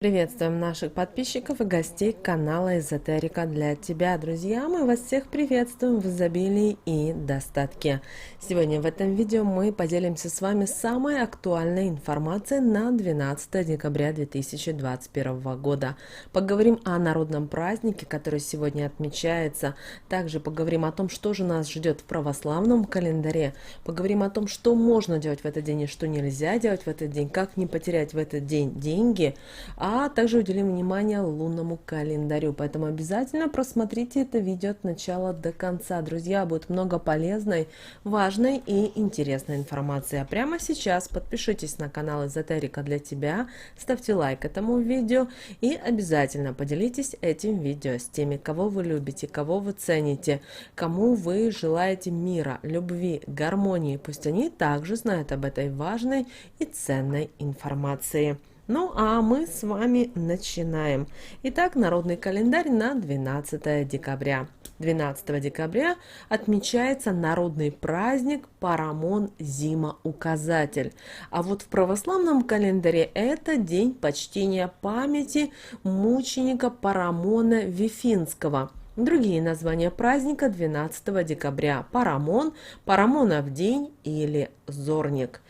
Приветствуем наших подписчиков и гостей канала Эзотерика для тебя, друзья. Мы вас всех приветствуем в изобилии и достатке. Сегодня в этом видео мы поделимся с вами самой актуальной информацией на 12 декабря 2021 года. Поговорим о народном празднике, который сегодня отмечается. Также поговорим о том, что же нас ждет в православном календаре. Поговорим о том, что можно делать в этот день и что нельзя делать в этот день, как не потерять в этот день деньги, а также уделим внимание лунному календарю. Поэтому обязательно просмотрите это видео от начала до конца. Друзья, будет много полезной, важной и интересной информации. А прямо сейчас подпишитесь на канал Эзотерика для тебя, ставьте лайк этому видео и обязательно поделитесь этим видео с теми, кого вы любите, кого вы цените, кому вы желаете мира, любви, гармонии. Пусть они также знают об этой важной и ценной информации. Ну а мы с вами начинаем. Итак, народный календарь на 12 декабря. 12 декабря отмечается народный праздник Парамон-Зима-Указатель. А вот в православном календаре это день почтения памяти мученика Парамона Вифинского. Другие названия праздника 12 декабря: Парамон, Парамонов день или Зорник.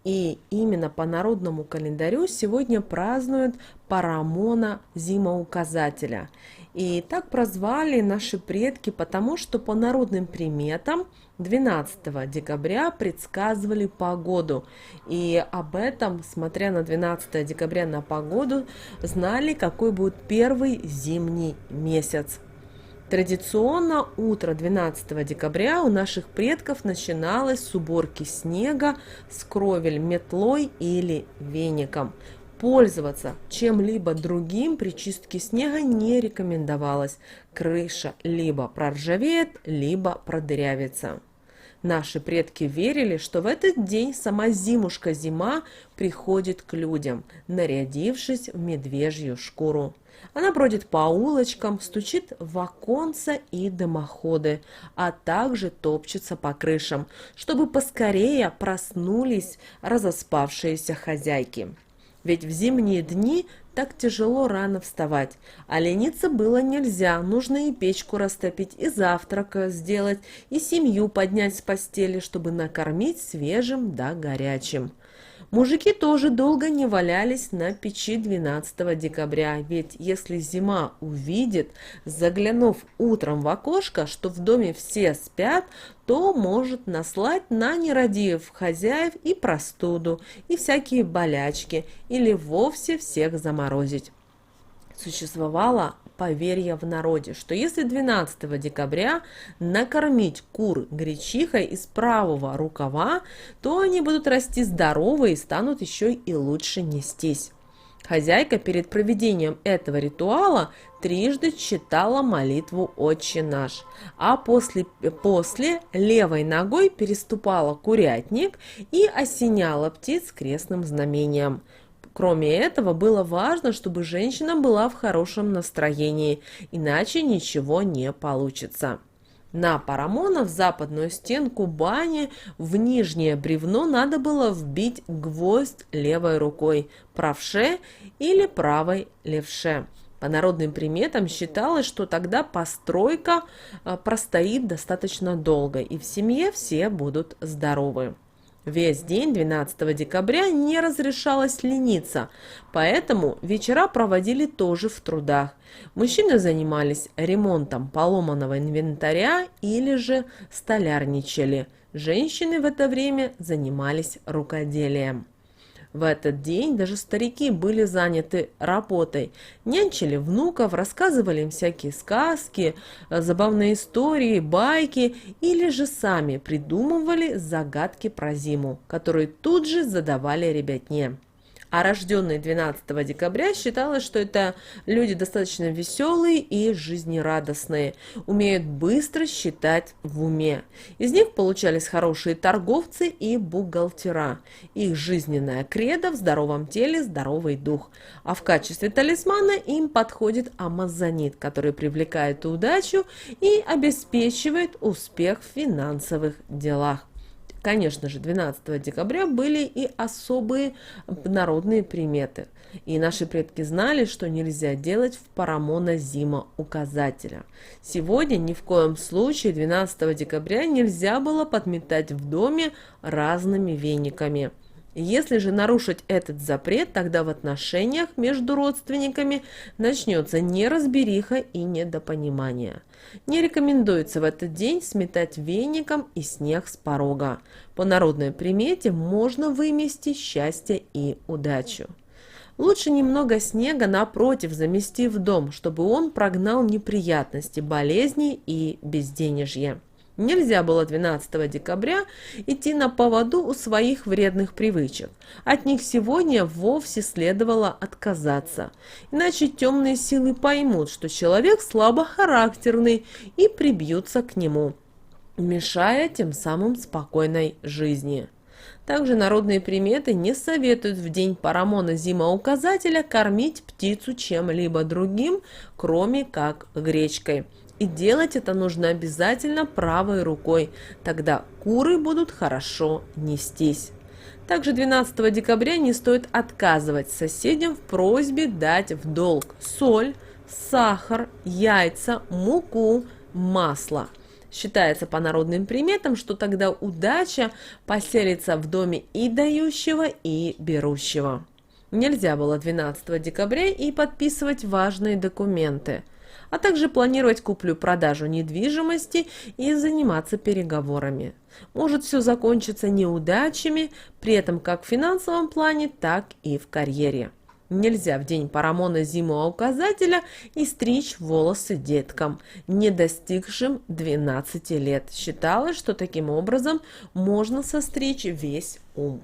И именно по народному календарю сегодня празднуют Парамона Зимоуказателя. И так прозвали наши предки, потому что по народным приметам 12 декабря предсказывали погоду. И об этом, смотря на 12 декабря на погоду, знали, какой будет первый зимний месяц. Традиционно утро 12 декабря у наших предков начиналось с уборки снега с кровель метлой или веником. Пользоваться чем-либо другим при чистке снега не рекомендовалось. Крыша либо проржавеет, либо продырявится. Наши предки верили, что в этот день сама зимушка-зима приходит к людям, нарядившись в медвежью шкуру. Она бродит по улочкам, стучит в оконца и дымоходы, а также топчется по крышам, чтобы поскорее проснулись разоспавшиеся хозяйки. Ведь в зимние дни так тяжело рано вставать, а лениться было нельзя, нужно и печку растопить, и завтрак сделать, и семью поднять с постели, чтобы накормить свежим да горячим. Мужики тоже долго не валялись на печи 12 декабря, ведь если зима увидит, заглянув утром в окошко, что в доме все спят, то может наслать на нерадивых хозяев и простуду, и всякие болячки, или вовсе всех заморозить. Существовало поверье в народе, что если 12 декабря накормить кур гречихой из правого рукава, то они будут расти здоровые и станут еще и лучше нестись. Хозяйка перед проведением этого ритуала трижды читала молитву «Отче наш», а после левой ногой переступала курятник и осеняла птиц крестным знамением. Кроме этого, было важно, чтобы женщина была в хорошем настроении, иначе ничего не получится. На Парамона в западную стенку бани в нижнее бревно надо было вбить гвоздь левой рукой, правше или правой левше. По народным приметам считалось, что тогда постройка простоит достаточно долго, и в семье все будут здоровы. Весь день 12 декабря не разрешалось лениться, поэтому вечера проводили тоже в трудах. Мужчины занимались ремонтом поломанного инвентаря или же столярничали. Женщины в это время занимались рукоделием. В этот день даже старики были заняты работой, нянчили внуков, рассказывали им всякие сказки, забавные истории, байки или же сами придумывали загадки про зиму, которые тут же задавали ребятне. А рожденные 12 декабря считалось, что это люди достаточно веселые и жизнерадостные, умеют быстро считать в уме. Из них получались хорошие торговцы и бухгалтера. Их жизненная кредо: в здоровом теле здоровый дух. А в качестве талисмана им подходит амазонит, который привлекает удачу и обеспечивает успех в финансовых делах. Конечно же, 12 декабря были и особые народные приметы. И наши предки знали, что нельзя делать в Парамона зима указателя. Сегодня ни в коем случае 12 декабря нельзя было подметать в доме разными вениками. Если же нарушить этот запрет, тогда в отношениях между родственниками начнется неразбериха и недопонимание. Не рекомендуется в этот день сметать веником и снег с порога. По народной примете можно вымести счастье и удачу. Лучше немного снега напротив замести в дом, чтобы он прогнал неприятности, болезни и безденежье. Нельзя было 12 декабря идти на поводу у своих вредных привычек. От них сегодня вовсе следовало отказаться. Иначе темные силы поймут, что человек слабохарактерный и прибьются к нему, мешая тем самым спокойной жизни. Также народные приметы не советуют в день Парамона зимоуказателя кормить птицу чем-либо другим, кроме как гречкой. И делать это нужно обязательно правой рукой, тогда куры будут хорошо нестись. Также 12 декабря не стоит отказывать соседям в просьбе дать в долг соль, сахар, яйца, муку, масло. Считается по народным приметам, что тогда удача поселится в доме и дающего, и берущего. Нельзя было 12 декабря и подписывать важные документы, а также планировать куплю-продажу недвижимости и заниматься переговорами. Может все закончиться неудачами, при этом как в финансовом плане, так и в карьере. Нельзя в день Парамона зимоуказателя и стричь волосы деткам, не достигшим 12 лет. Считалось, что таким образом можно состричь весь ум.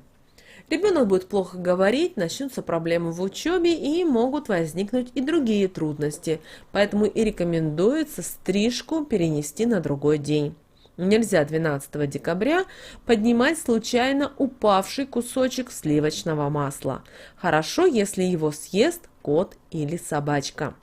Ребенок будет плохо говорить, начнутся проблемы в учебе и могут возникнуть и другие трудности, поэтому и рекомендуется стрижку перенести на другой день. Нельзя 12 декабря поднимать случайно упавший кусочек сливочного масла. Хорошо, если его съест кот или собачка.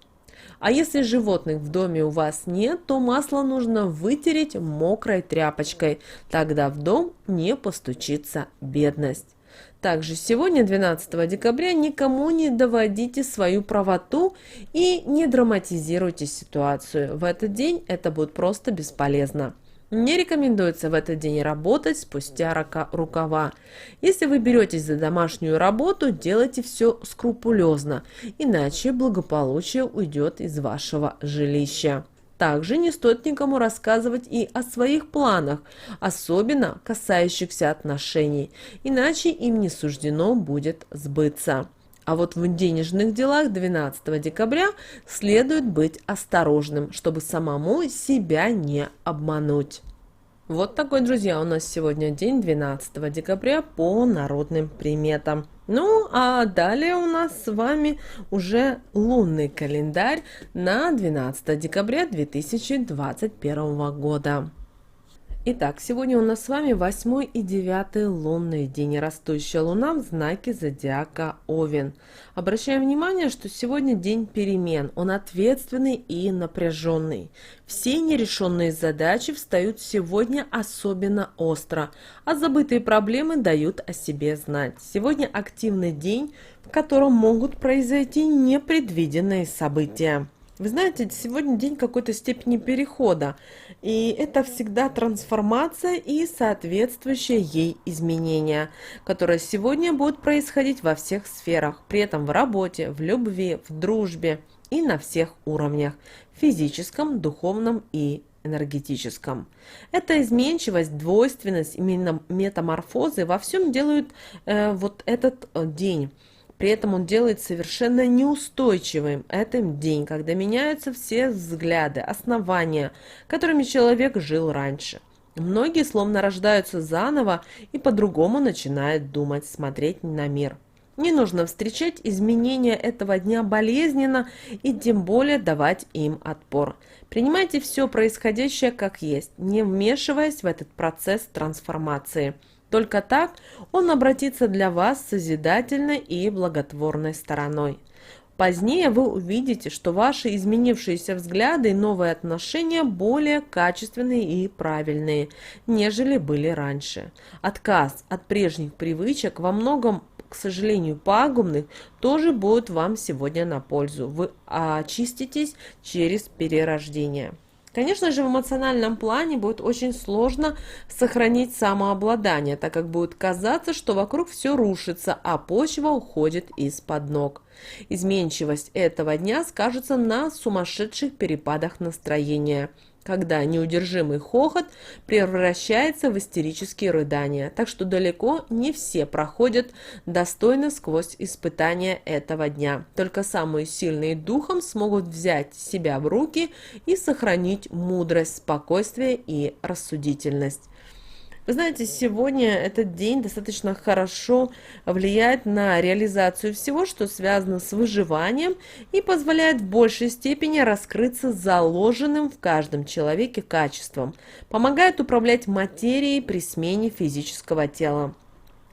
А если животных в доме у вас нет, то масло нужно вытереть мокрой тряпочкой, тогда в дом не постучится бедность. Также сегодня, 12 декабря, никому не доводите свою правоту и не драматизируйте ситуацию. В этот день это будет просто бесполезно. Не рекомендуется в этот день работать спустя рукава. Если вы беретесь за домашнюю работу, делайте все скрупулезно, иначе благополучие уйдет из вашего жилища. Также не стоит никому рассказывать и о своих планах, особенно касающихся отношений, иначе им не суждено будет сбыться. А вот в денежных делах 12 декабря следует быть осторожным, чтобы самому себя не обмануть. Вот такой, друзья, у нас сегодня день 12 декабря по народным приметам. Ну, а далее у нас с вами уже лунный календарь на 12 декабря 2021 года. Итак, сегодня у нас с вами 8 и 9 лунный день, растущая луна в знаке зодиака Овен. Обращаем внимание, что сегодня день перемен, он ответственный и напряженный. Все нерешенные задачи встают сегодня особенно остро, а забытые проблемы дают о себе знать. Сегодня активный день, в котором могут произойти непредвиденные события. Вы знаете, сегодня день какой-то степени перехода, и это всегда трансформация и соответствующее ей изменения, которые сегодня будут происходить во всех сферах, при этом в работе, в любви, в дружбе и на всех уровнях – физическом, духовном и энергетическом. Эта изменчивость, двойственность, именно метаморфозы во всем делают вот этот день. При этом он делает совершенно неустойчивым этот день, когда меняются все взгляды, основания, которыми человек жил раньше. Многие словно рождаются заново и по-другому начинают думать, смотреть на мир. Не нужно встречать изменения этого дня болезненно и тем более давать им отпор. Принимайте все происходящее как есть, не вмешиваясь в этот процесс трансформации. Только так он обратится для вас созидательной и благотворной стороной. Позднее вы увидите, что ваши изменившиеся взгляды и новые отношения более качественные и правильные, нежели были раньше. Отказ от прежних привычек, во многом, к сожалению, пагубных, тоже будет вам сегодня на пользу. Вы очиститесь через перерождение. Конечно же, в эмоциональном плане будет очень сложно сохранить самообладание, так как будет казаться, что вокруг все рушится, а почва уходит из-под ног. Изменчивость этого дня скажется на сумасшедших перепадах настроения, когда неудержимый хохот превращается в истерические рыдания. Так что далеко не все проходят достойно сквозь испытания этого дня. Только самые сильные духом смогут взять себя в руки и сохранить мудрость, спокойствие и рассудительность. Вы знаете, сегодня этот день достаточно хорошо влияет на реализацию всего, что связано с выживанием, и позволяет в большей степени раскрыться заложенным в каждом человеке качеством. Помогает управлять материей при смене физического тела.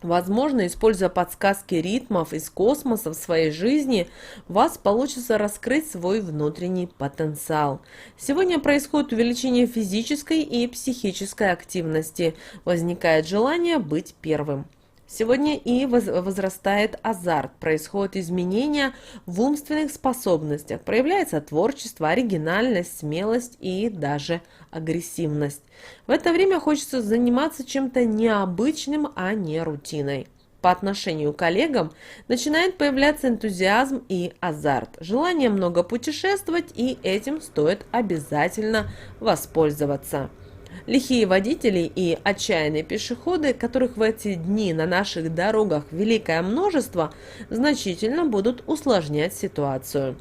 Возможно, используя подсказки ритмов из космоса в своей жизни, у вас получится раскрыть свой внутренний потенциал. Сегодня происходит увеличение физической и психической активности. Возникает желание быть первым. Сегодня и возрастает азарт, происходят изменения в умственных способностях, проявляется творчество, оригинальность, смелость и даже агрессивность. В это время хочется заниматься чем-то необычным, а не рутиной. По отношению к коллегам начинает появляться энтузиазм и азарт, желание много путешествовать, и этим стоит обязательно воспользоваться. Лихие водители и отчаянные пешеходы, которых в эти дни на наших дорогах великое множество, значительно будут усложнять ситуацию.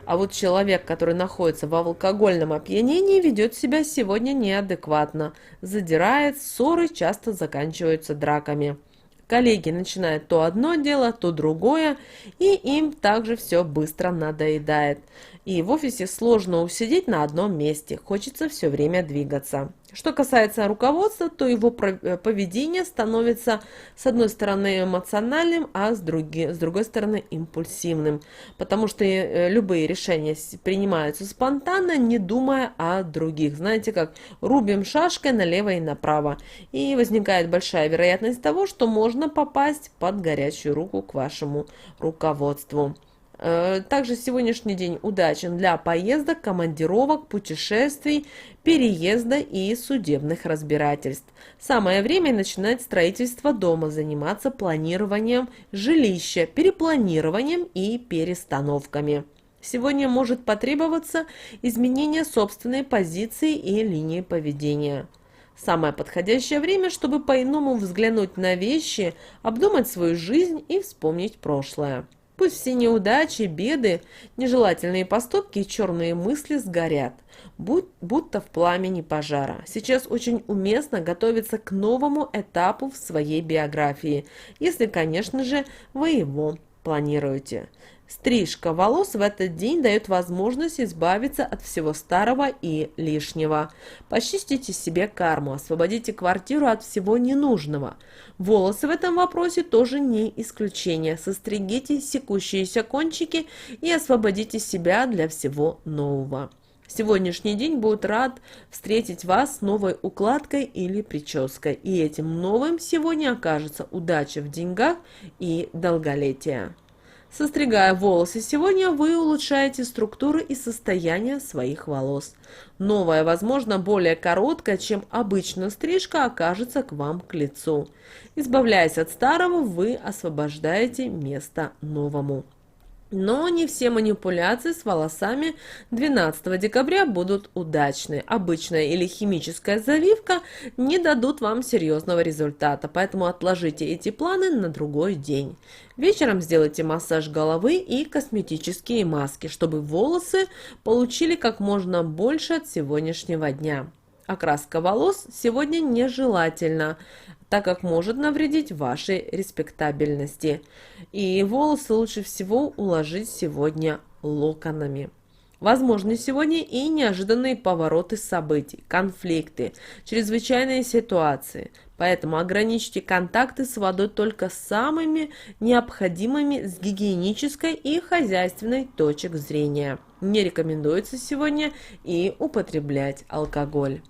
А вот человек, который находится в алкогольном опьянении, ведет себя сегодня неадекватно, задирает, ссоры часто заканчиваются драками. Коллеги начинают то одно дело, то другое, и им также все быстро надоедает. И в офисе сложно усидеть на одном месте, хочется все время двигаться. Что касается руководства, то его поведение становится с одной стороны эмоциональным, а с другой стороны импульсивным, потому что любые решения принимаются спонтанно, не думая о других. Знаете, как рубим шашкой налево и направо, и возникает большая вероятность того, что можно попасть под горячую руку к вашему руководству. Также сегодняшний день удачен для поездок, командировок, путешествий, переезда и судебных разбирательств. Самое время начинать строительство дома, заниматься планированием жилища, перепланированием и перестановками. Сегодня может потребоваться изменение собственной позиции и линии поведения. Самое подходящее время, чтобы по-иному взглянуть на вещи, обдумать свою жизнь и вспомнить прошлое. Пусть все неудачи, беды, нежелательные поступки и черные мысли сгорят, будто в пламени пожара. Сейчас очень уместно готовиться к новому этапу в своей биографии, если, конечно же, вы его планируете. Стрижка волос в этот день дает возможность избавиться от всего старого и лишнего. Почистите себе карму, освободите квартиру от всего ненужного. Волосы в этом вопросе тоже не исключение. Состригите секущиеся кончики и освободите себя для всего нового. Сегодняшний день будет рад встретить вас с новой укладкой или прической. И этим новым сегодня окажется удача в деньгах и долголетие. Состригая волосы сегодня, вы улучшаете структуру и состояние своих волос. Новая, возможно, более короткая, чем обычно стрижка, окажется к вам к лицу. Избавляясь от старого, вы освобождаете место новому. Но не все манипуляции с волосами 12 декабря будут удачны. Обычная или химическая завивка не дадут вам серьезного результата, поэтому отложите эти планы на другой день. Вечером сделайте массаж головы и косметические маски, чтобы волосы получили как можно больше от сегодняшнего дня. Окраска волос сегодня нежелательна, так как может навредить вашей респектабельности. И волосы лучше всего уложить сегодня локонами. Возможны сегодня и неожиданные повороты событий, конфликты, чрезвычайные ситуации. Поэтому ограничьте контакты с водой только самыми необходимыми с гигиенической и хозяйственной точек зрения. Не рекомендуется сегодня и употреблять алкоголь.